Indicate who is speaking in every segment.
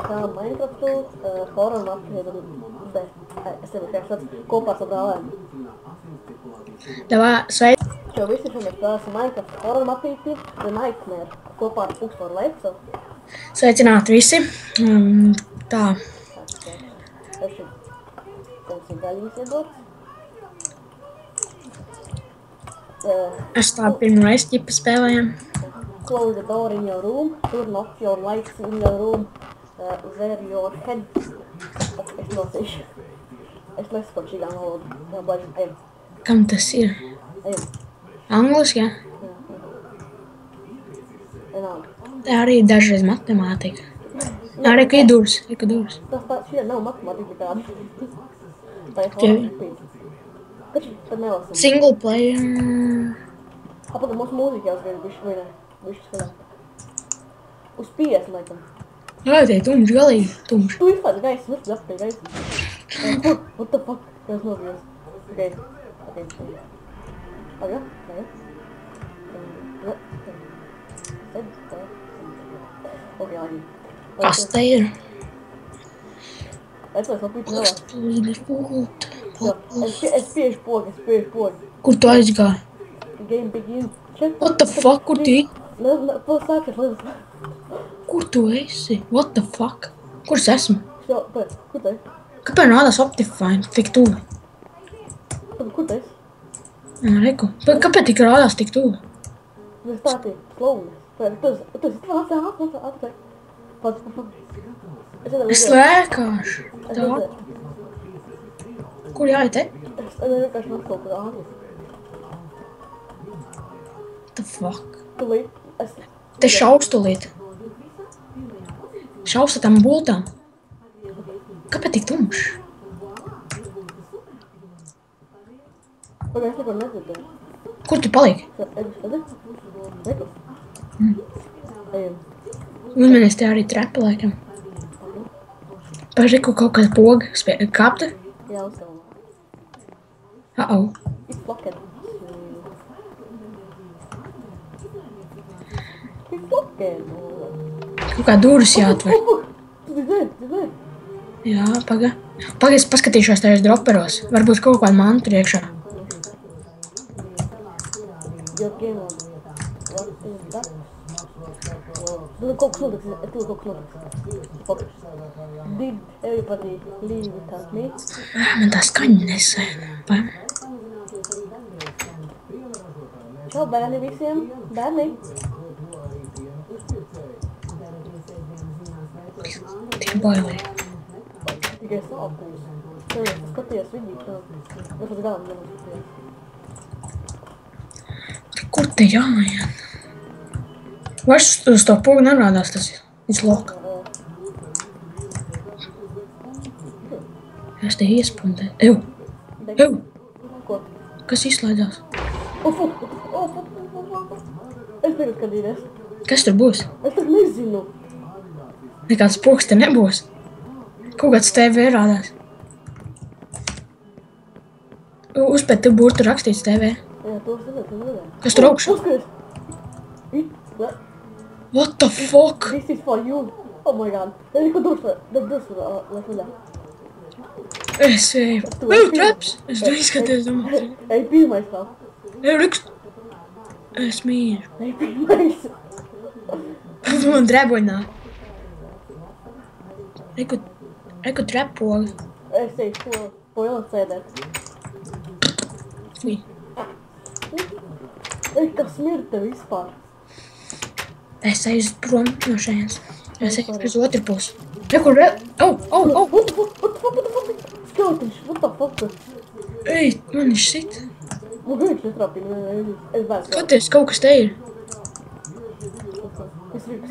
Speaker 1: kā Minecraftu, horror mapu, es tev vienkārši kopā ar savu brālēm.
Speaker 2: Davā, sveic.
Speaker 1: Čo visi šodien spēlēsim Minecraft horror mapīti, The Nightmare, kopā ar Pukstoru Leipcu.
Speaker 2: Sveicināti visi. Tā.
Speaker 1: Es šeit teiksim gaļīgs iedot.
Speaker 2: Es tā pirmoreiz ķipa spēlējam.
Speaker 1: Close the door in your room, turn off your lights in your room, wear your head. Es nosīšu. Es nesaprotu šī gāna valodu. Jā, blaži, ejam.
Speaker 2: Kam tas ir?
Speaker 1: Ejam.
Speaker 2: Angliski, jā?
Speaker 1: Vienalga.
Speaker 2: Tā arī dažreiz matemātika. Arī, ka ir durvis.
Speaker 1: Tas tā, šie nav matemātika kāda. Tā ir horror mapīti. Taču tad nelasam.
Speaker 2: Single player.
Speaker 1: Apakaļ mūsu mūzika jāuzgaida bišķi skaļāk. Uz 50 laikam.
Speaker 2: Jā, tie tumši, galīgi tumši.
Speaker 1: Tu izslēdz gaisu, neskatās apakaļ gaisu. What the fuck? Kas nobijos? Ok. Pagā. Ok, labi.
Speaker 2: Kas te ir?
Speaker 1: Es lai sapītu nelās. Es spiežu pogi.
Speaker 2: Kur tu aizgāji?
Speaker 1: Game begin.
Speaker 2: What the fuck, kur tu ir?
Speaker 1: Sākas, lietas.
Speaker 2: Kur tu esi? What the fuck? Kur es esmu?
Speaker 1: Kur tu esi?
Speaker 2: Kāpēc rādās Optifine tik tuvu?
Speaker 1: Kur tu esi?
Speaker 2: Reku. Kāpēc tik rādās tik tuvu?
Speaker 1: Es tātī, slowly. Tu esi atpakaļ.
Speaker 2: Es lēkāšu. Tā. Kur jāiet te?
Speaker 1: Es vienkārši nāk kaut kur ātri.
Speaker 2: What the fuck?
Speaker 1: Tūlīt.
Speaker 2: Te šaustulīt. Šausta tam bultām. Kāpēc tik tumšs?
Speaker 1: Pagājuši neko nedzirdēju.
Speaker 2: Kur tu paliki?
Speaker 1: Reku? Ejam.
Speaker 2: Uzmanies te arī trepa laikam. Paži, kaut kāda poga. Kāpta?
Speaker 1: Jā, uzstāvā. It's blocked. It's blocked.
Speaker 2: Kaut kā durvis jāatver.
Speaker 1: Tu zini.
Speaker 2: Jā, paga. Paga, es paskatīšos tajos droperos. Varbūt kaut kādu mantu iekšā.
Speaker 1: Your game on. What is that? Tur kaut kas notiks. Fuck. Did everybody leave without me?
Speaker 2: Man tā skaņa nesēn.
Speaker 1: Čau, bērni visiem. Bērni.
Speaker 2: Tik bailīgi.
Speaker 1: Tikai sāpēs. Es skatījos video. Es uz galam nemaskatījos.
Speaker 2: Kur te jāiet? Vairs uz to pogu nerādās tas izloka. Es te iespundēju. Ew!
Speaker 1: Ko?
Speaker 2: Kas izslēdzās?
Speaker 1: Es negribu skatīties.
Speaker 2: Kas tur būs?
Speaker 1: Es tak nezinu.
Speaker 2: Nekāds pogs te nebūs. Kaut kāds TV rādās. Uzpēt te burtu rakstīts TV.
Speaker 1: Jā, to es nezinu.
Speaker 2: Kas tur augšā?
Speaker 1: Uzskaties!
Speaker 2: What the fuck?
Speaker 1: This is for you. Oh my god. Neko durvis, lai šuļā.
Speaker 2: Es eju. Traps! Es to izskaties, domāju.
Speaker 1: Ej, pirmais tā.
Speaker 2: Riks! Es mīļu.
Speaker 1: Ej, pirmais.
Speaker 2: Man dreboņā. Reku trepogu.
Speaker 1: Es eju po ielu sēdēt.
Speaker 2: Fui.
Speaker 1: Ej, kas smird te vispār.
Speaker 2: Es eju prom no šejienes. Es eju uz otru pusi. Reku,
Speaker 1: What the fuck? Skeletiņš, what the fuck?
Speaker 2: Ej, man ir šit.
Speaker 1: Man viņš netrapina. Es bēs.
Speaker 2: Skaties, kaut kas te ir.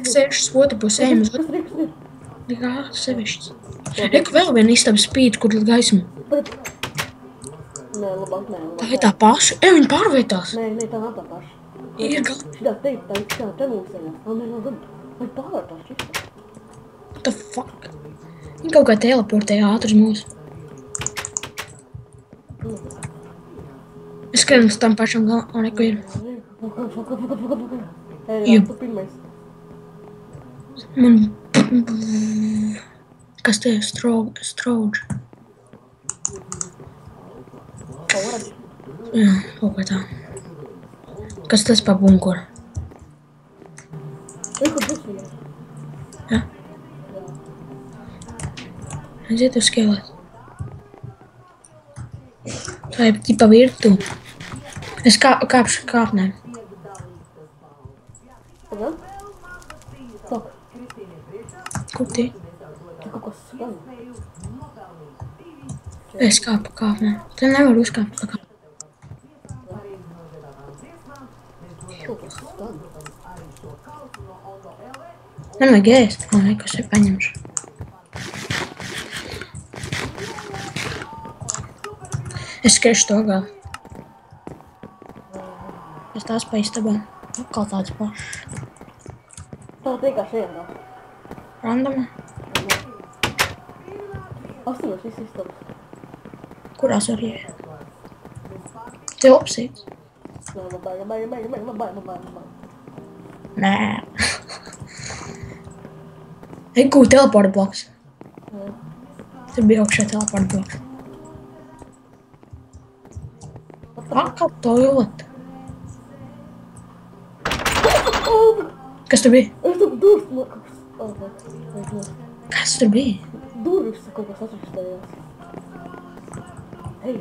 Speaker 2: Sēžas otru pusi, ejam uz otru.
Speaker 1: Kas ir?
Speaker 2: Nekā sevišķis. Reku, vēl viena istaba spīd, kur gaisma.
Speaker 1: Nē, labāk.
Speaker 2: Tā ir tā paša. Ej, viņa pārvietās.
Speaker 1: Nē, tā nav tā paša.
Speaker 2: Ir gal...
Speaker 1: Šitā teikt, tā ir te mums ejā. Nē, gan. Vai pārvērtās šitā?
Speaker 2: What the fuck? Viņa kaut kā teleportēja ātri uz mūsu. Es skrienu uz tam pašam galam. O, neko ir.
Speaker 1: Ej, tu pirmais.
Speaker 2: Man... Kas te ir straudž?
Speaker 1: Orange.
Speaker 2: Jā, kaut kā tā. Kas tas pa bunkuru?
Speaker 1: Kur dusmīgās?
Speaker 2: Jā? Aiziet uz skeleti. Tā ir ķipa virtu. Es kāpšu kāpnēm.
Speaker 1: Pagaid. Tok.
Speaker 2: Kur tie?
Speaker 1: Te kaut kas skan.
Speaker 2: Es kāpu kāpnēm. Te nevar uzkāpt pa kāpnēm.
Speaker 1: Kaut kas skan.
Speaker 2: Nevajag ēst. Nekas ir paņemšu. Es skriešu to galu. Es tās pa istabām. Atkal tāds pašs.
Speaker 1: Tā tiekās vienā.
Speaker 2: Randama.
Speaker 1: Astīnos viss istabas.
Speaker 2: Kurās var iet? Te opsīts.
Speaker 1: Baigi.
Speaker 2: Nē. Eku teleporta bloks. Tur bija augšā teleporta bloks. Atkal toileta. Kas tur bija?
Speaker 1: Es tur durvis
Speaker 2: Kas tur bija?
Speaker 1: Durvis kaut kas atrakstējās. Hei.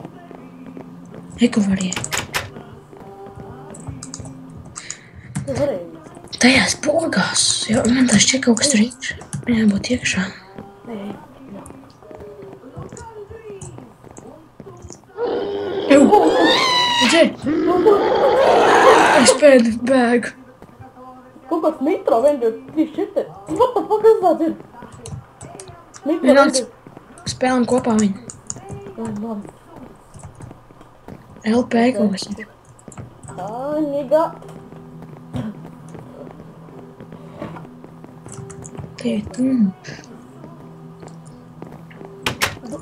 Speaker 2: Eku var iet.
Speaker 1: Tu varēji.
Speaker 2: Tajās pogās. Jo man tā šķiet kaut kas tur iekšā. Viņai būt iekšā.
Speaker 1: Nē.
Speaker 2: Ew! Dzird! Es pēdu bēgu.
Speaker 1: Kaut kāds nitro 1, 2, 3, 4. What the fuck is that? Nitro
Speaker 2: Vienāds spēlēm kopā viņu.
Speaker 1: Labi.
Speaker 2: LP kaut kas ir.
Speaker 1: Niga.
Speaker 2: Te ir tumšs.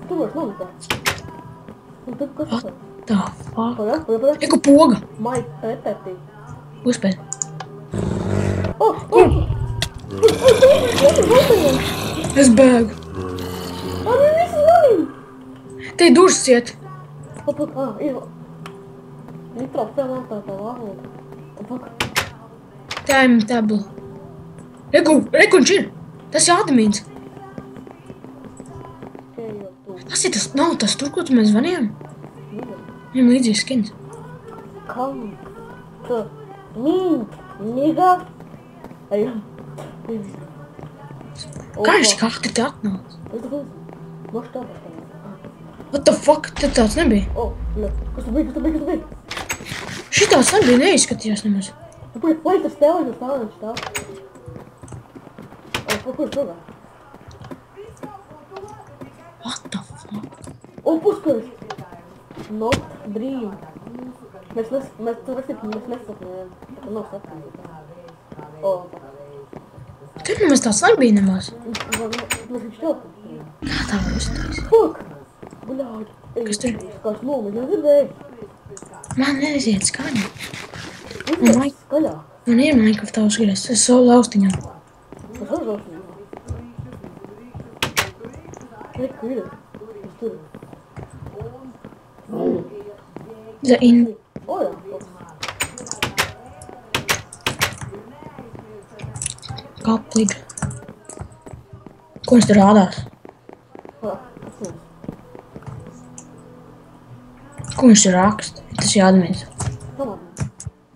Speaker 1: Tu vairs nav nekā. Un tad kas
Speaker 2: What
Speaker 1: tas?
Speaker 2: the fuck?
Speaker 1: Pagad.
Speaker 2: Eku poga!
Speaker 1: My pretētī.
Speaker 2: Uzspēd.
Speaker 1: Oh!
Speaker 2: Es bēgu.
Speaker 1: Arī visi manī!
Speaker 2: Te ir dušas ciet.
Speaker 1: Ir. Nitro spēlē tā vārloda.
Speaker 2: Time table. Eku viņš ir. Tas ir admins. Tas ir tas, nav tas tur, ko tu mēs zvanījām. Viņam līdzīgi skins.
Speaker 1: Kam? Tu. Niga. Ej.
Speaker 2: Kā viņš katri te atnāca?
Speaker 1: Moš tāpēc.
Speaker 2: What the fuck? Te tāds nebija.
Speaker 1: Kas tu bija?
Speaker 2: Šitāds nebija, neizskatījās nemaz.
Speaker 1: Vai tas stāv? Kur šogā?
Speaker 2: What the fuck?
Speaker 1: Puskaris! Not dream. Mēs nesapņojam. Tā nav sapņojam.
Speaker 2: Tur nemaz tāds nebija nemaz.
Speaker 1: Mēs viņš telpam.
Speaker 2: Kā tā var uzstāst?
Speaker 1: Fuck! Bļāģi.
Speaker 2: Kas tur?
Speaker 1: Kāds nomis, nedzirdēji?
Speaker 2: Man neaiziet skaņa.
Speaker 1: Uzliek skaļāk.
Speaker 2: Man ir Minecraft uzgriezts. Es savu laustiņā.
Speaker 1: Tas var zausīt. Reku ir. Es tur.
Speaker 2: The in.
Speaker 1: O jā.
Speaker 2: Kaplīga. Ko viņš tur rādās? Ko viņš tur raksta? Tas ir admins.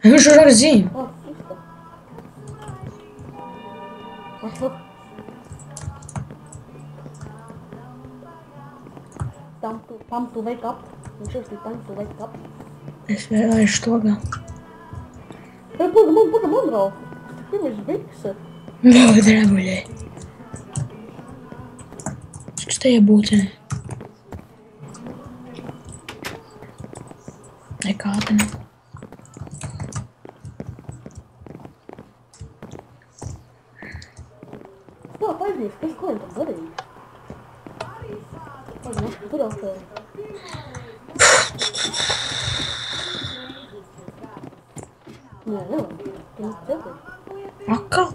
Speaker 2: Viņš tur raksta zīmi.
Speaker 1: Time to wake up. Viņš ir time to wake up.
Speaker 2: Es vēlēšu to gal.
Speaker 1: Paga, man rauh. Pirmais bikse.
Speaker 2: Vēl drabuļē. Kas te iebūcē? Nekā te ne.
Speaker 1: Tā, aizmies, kas ko viņam tam darīja? Aizmies, tur augšēja. Nē, nevar. Tu nedzirdēji.
Speaker 2: Akal?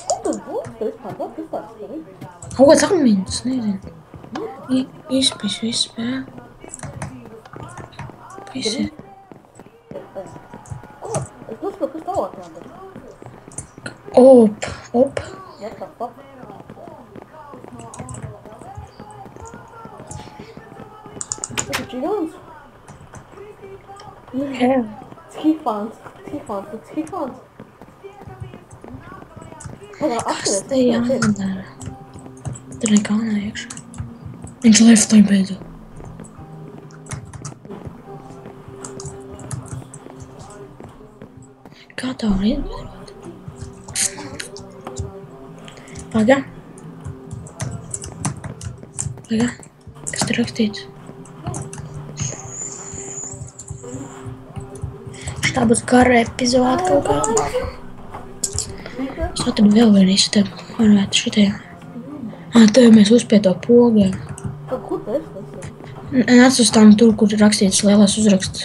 Speaker 1: Ko tas būs? Tu vispār tāds darīja?
Speaker 2: Kaut kāds akmeņus, nezinu. Izpis, viss spēl. Visi.
Speaker 1: Es nosaprotu, kas tālāk jādara.
Speaker 2: Op.
Speaker 1: What the fuck? Tas ir čigāns?
Speaker 2: Jā.
Speaker 1: Skifāns.
Speaker 2: Kas te jādara? Tur nekā nav iekšā. Viņš leftoja beidzot. Kā tā var izdarīt? Paga. Kas tur rakstīts? Šitā būs gara epizode kaut kāda. Es atradu vēl vienu istabu. Varētu šitajā. Tev mēs uzspēj to pogu.
Speaker 1: Kur tu esi?
Speaker 2: Nāc uz tām tur, kur rakstīts lielais uzraksts.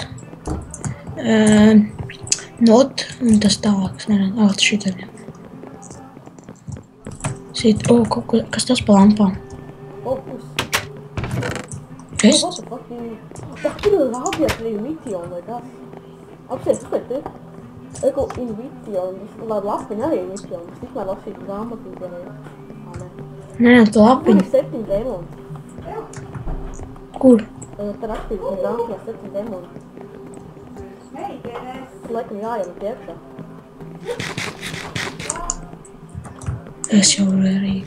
Speaker 2: Not un tas tālāk. Es neredzu. Tas šitam. Kas tas pa lampām?
Speaker 1: Opus.
Speaker 2: Kas?
Speaker 1: What the fuck? Tur ir rābjās arī Invition vai kas? Apsies, uzspēt te? Eko Invition. Lai lapiņ arī Invition. Es tikmēr lasītu grāmatu vienreiz.
Speaker 2: Nē, tu lapiņ.
Speaker 1: Tur ir 7 demoni.
Speaker 2: Kur?
Speaker 1: Te rakstīts, ka grāmatā 7 demoni. Laikam jāiet priekšā.
Speaker 2: Es jau arī.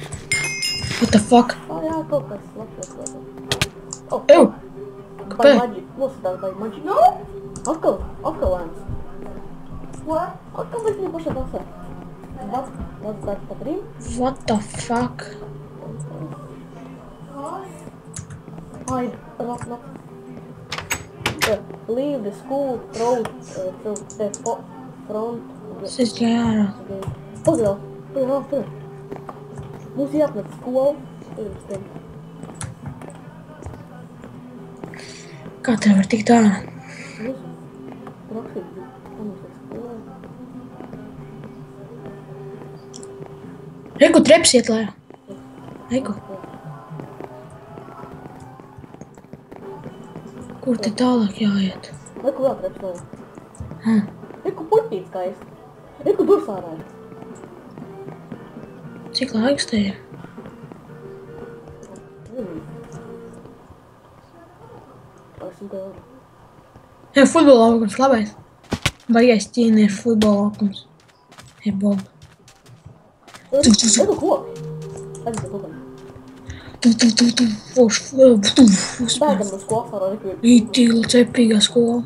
Speaker 2: What the fuck?
Speaker 1: Jā, kaut kas labs.
Speaker 2: Ew!
Speaker 1: By
Speaker 2: Kāpēc?
Speaker 1: magic. Nositāt by magic. No! Atkal lēns. What? Atkal mēs viņu pašā dasā. That's pa 3.
Speaker 2: What the fuck?
Speaker 1: Hide. Not. Leave the school road to the front.
Speaker 2: Es gāju ārā.
Speaker 1: Pagaidām. Mums jāapmet skolu.
Speaker 2: Kā tev var tikt ārā? Reiku treps iet lejā. Reiku. Kur te tālāk jāiet?
Speaker 1: Reku vēl treps lejā.
Speaker 2: Hm.
Speaker 1: Reku puķīt skaisti. Reku dursārā.
Speaker 2: Cik laiks te ir?
Speaker 1: Esmu tev.
Speaker 2: Jā, futbola laukums labais. Baigais ķīniešu futbola laukums. Hei, Bob.
Speaker 1: Reku koki. Tagad koki. Bēgam no skolas ārā reku.
Speaker 2: Ītīla cepīgā skola.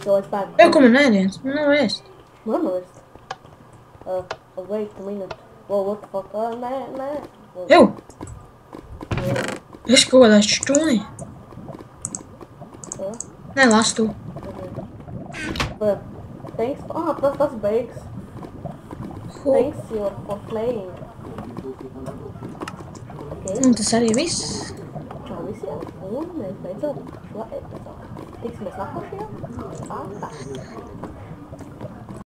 Speaker 1: Jo es bēgu.
Speaker 2: Jau, ko man ēdiens? Man nav ēst.
Speaker 1: Man nav ēst. Wait a minute. Whoa, what the fuck? Nē.
Speaker 2: Jau! Es kaut kādā šķūnī. Nē, las tu.
Speaker 1: Thanks. Tas beigas. Thanks for playing. Okay.
Speaker 2: Un tas arī viss.
Speaker 1: Čau visiem. Un mēs beidzot šo epizodu. Tiksimies nākošajā. Tā.